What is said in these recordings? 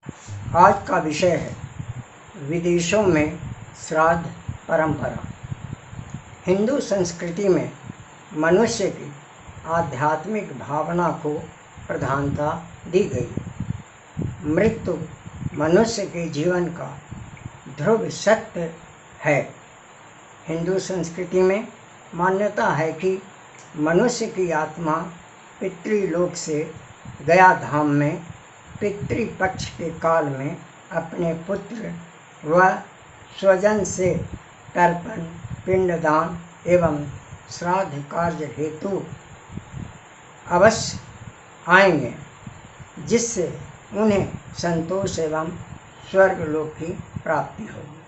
आज का विषय है विदेशों में श्राद्ध परंपरा। हिंदू संस्कृति में मनुष्य की आध्यात्मिक भावना को प्रधानता दी गई। मृत्यु मनुष्य के जीवन का ध्रुव सत्य है। हिंदू संस्कृति में मान्यता है कि मनुष्य की आत्मा पितृलोक से गया धाम में पितृपक्ष के काल में अपने पुत्र व स्वजन से तर्पण, पिंडदान एवं श्राद्ध कार्य हेतु अवश्य आएंगे, जिससे उन्हें संतोष एवं स्वर्गलोक की प्राप्ति होगी।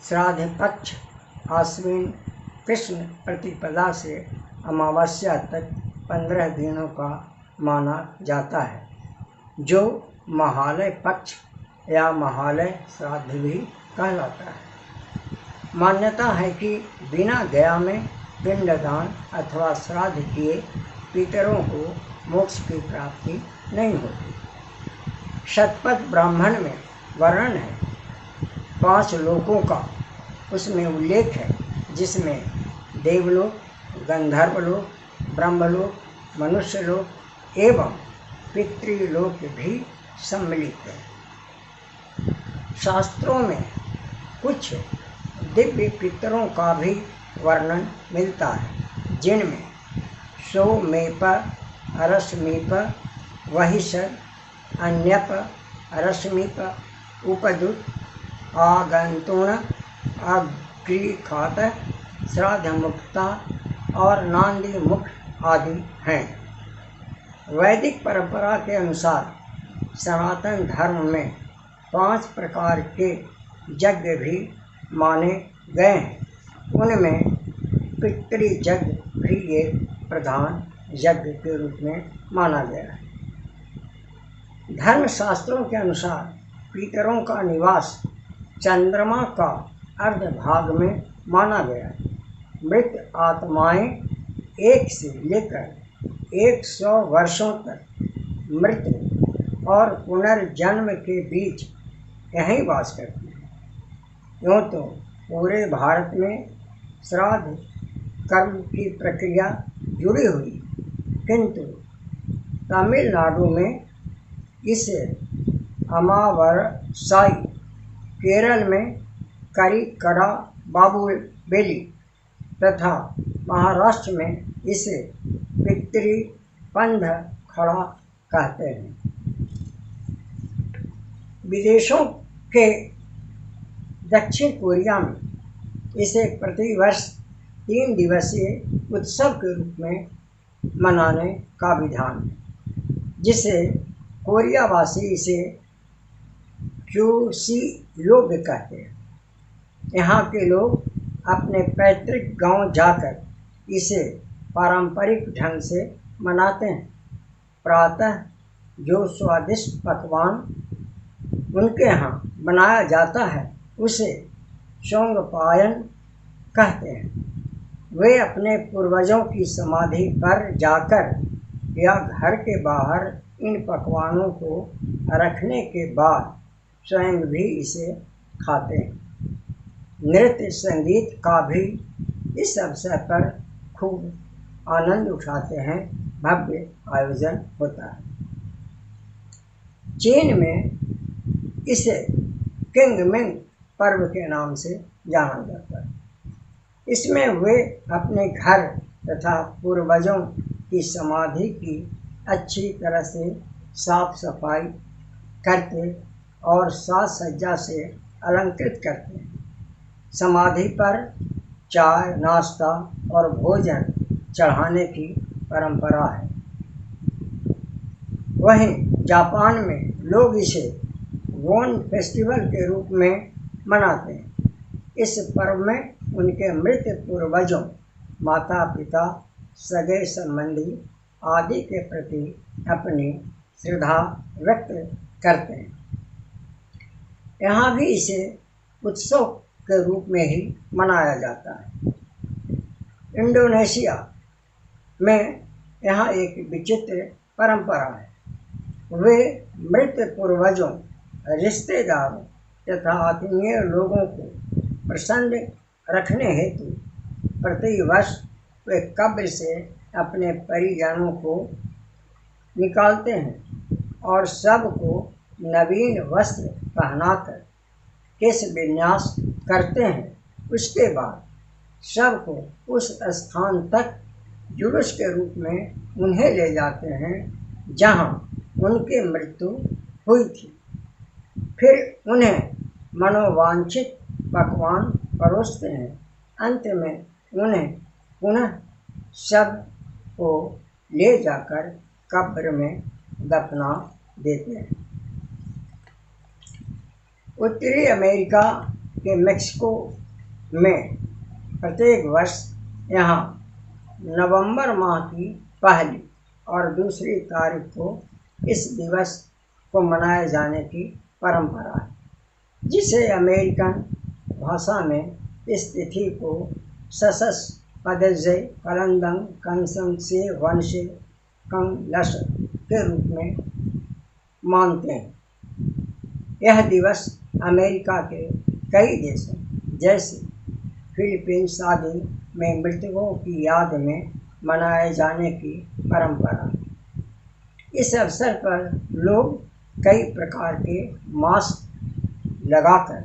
श्राद्ध पक्ष आश्विन कृष्ण प्रतिपदा से अमावस्या तक 15 दिनों का माना जाता है, जो महालय पक्ष या महालय श्राद्ध भी कहलाता है। मान्यता है कि बिना गया में पिंडदान अथवा श्राद्ध किए पितरों को मोक्ष की प्राप्ति नहीं होती। शतपथ ब्राह्मण में वर्णन है 5 लोकों का, उसमें उल्लेख है, जिसमें देवलोक, गंधर्वलोक, ब्रह्मलोक, मनुष्यलोक एवं पितृलोक भी सम्मिलित है। शास्त्रों में कुछ दिव्य पितरों का भी वर्णन मिलता है, जिनमें सोमेप, अरश्मीप, वहिषद, अन्यप, अरश्मीप, उपदुत, आगंतुण, अग्रिखात, श्राद्धमुक्ता और नांदी मुख आदि हैं। वैदिक परंपरा के अनुसार सनातन धर्म में 5 प्रकार के यज्ञ भी माने गए हैं। उनमें पितृयज्ञ भी एक प्रधान यज्ञ के रूप में माना गया है। धर्मशास्त्रों के अनुसार पितरों का निवास चंद्रमा का अर्ध भाग में माना गया है। मृत आत्माएं 1 से लेकर 100 वर्षों तक मृत्यु और पुनर्जन्म के बीच यहीं वास करती हैं। यूँ तो पूरे भारत में श्राद्ध कर्म की प्रक्रिया जुड़ी हुई, किंतु तमिलनाडु में इसे अमावस्याई, केरल में करिकड़ा बाबुबेली तथा महाराष्ट्र में इसे पितृपंध खड़ा कहते हैं। विदेशों के दक्षिण कोरिया में इसे प्रतिवर्ष 3 दिवसीय उत्सव के रूप में मनाने का विधान है, जिसे कोरियावासी इसे क्यूसीलोग कहते हैं। यहाँ के लोग अपने पैतृक गांव जाकर इसे पारंपरिक ढंग से मनाते हैं। प्रातः जो स्वादिष्ट पकवान उनके यहाँ बनाया जाता है उसे सोंगपायन कहते हैं। वे अपने पूर्वजों की समाधि पर जाकर या घर के बाहर इन पकवानों को रखने के बाद स्वयं भी इसे खाते हैं। नृत्य संगीत का भी इस अवसर पर खूब आनंद उठाते हैं। भव्य आयोजन होता है। चीन में इसे किंगमिंग पर्व के नाम से जाना जाता है। इसमें वे अपने घर तथा पूर्वजों की समाधि की अच्छी तरह से साफ सफाई करते और साज सज्जा से अलंकृत करते हैं। समाधि पर चाय, नाश्ता और भोजन चढ़ाने की परंपरा है। वहीं जापान में लोग इसे वोन फेस्टिवल के रूप में मनाते हैं। इस पर्व में उनके मृत पूर्वजों, माता पिता, सगे संबंधी आदि के प्रति अपनी श्रद्धा व्यक्त करते हैं। यहाँ भी इसे उत्सव के रूप में ही मनाया जाता है। इंडोनेशिया में यहाँ एक विचित्र परंपरा है। वे मृत पूर्वजों, रिश्तेदारों तथा आत्मीय लोगों को प्रसन्न रखने हेतु प्रतिवर्ष वे कब्र से अपने परिजनों को निकालते हैं और सबको नवीन वस्त्र पहनाकर केश विन्यास करते हैं। उसके बाद सबको उस स्थान तक जुलूस के रूप में उन्हें ले जाते हैं जहां उनकी मृत्यु हुई थी। फिर उन्हें मनोवांछित पकवान परोसते हैं। अंत में उन्हें पुनः शव को ले जाकर कब्र में दफना देते हैं। उत्तरी अमेरिका के मेक्सिको में प्रत्येक वर्ष यहाँ नवंबर माह की पहली और दूसरी तारीख को इस दिवस को मनाए जाने की परंपरा है, जिसे अमेरिकन भाषा में इस तिथि को ससस पदेजे कलंदंग कंसंग से वंशे कंलश के रूप में मानते हैं। यह दिवस अमेरिका के कई देशों जैसे फिलीपींस आदि में मृतकों की याद में मनाए जाने की परंपरा है। इस अवसर पर लोग कई प्रकार के मास्क लगाकर,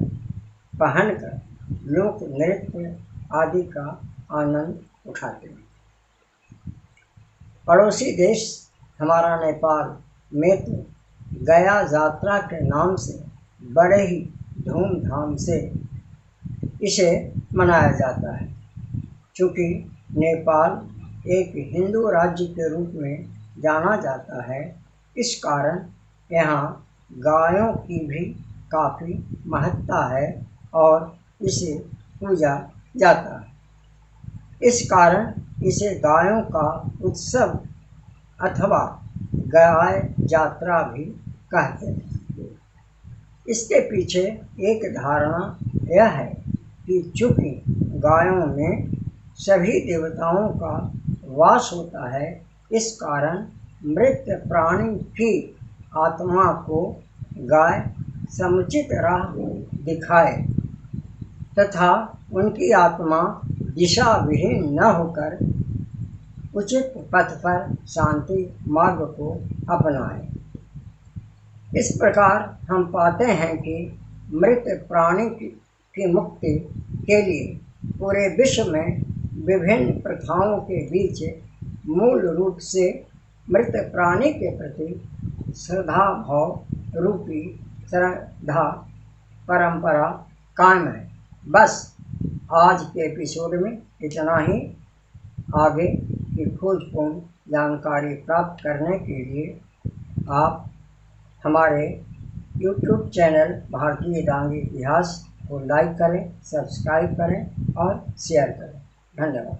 पहनकर लोक नृत्य आदि का आनंद उठाते हैं। पड़ोसी देश हमारा नेपाल में तो गया यात्रा के नाम से बड़े ही धूमधाम से इसे मनाया जाता है। चूँकि नेपाल एक हिंदू राज्य के रूप में जाना जाता है, इस कारण यहाँ गायों की भी काफ़ी महत्ता है और इसे पूजा जाता है। इस कारण इसे गायों का उत्सव अथवा गाय यात्रा भी कहते हैं। इसके पीछे एक धारणा यह है कि चूँकि गायों में सभी देवताओं का वास होता है, इस कारण मृत प्राणी की आत्मा को गाय समुचित राह दिखाए तथा उनकी आत्मा दिशा विहीन न होकर उचित पथ पर शांति मार्ग को अपनाए। इस प्रकार हम पाते हैं कि मृत प्राणी की मुक्ति के लिए पूरे विश्व में विभिन्न प्रथाओं के बीच मूल रूप से मृत प्राणी के प्रति श्रद्धा भाव रूपी श्रद्धा परंपरा कायम है। बस आज के एपिसोड में इतना ही। आगे की खोजपूर्ण जानकारी प्राप्त करने के लिए आप हमारे YouTube चैनल भारतीय डांगी इतिहास को लाइक करें, सब्सक्राइब करें और शेयर करें। धन्यवाद।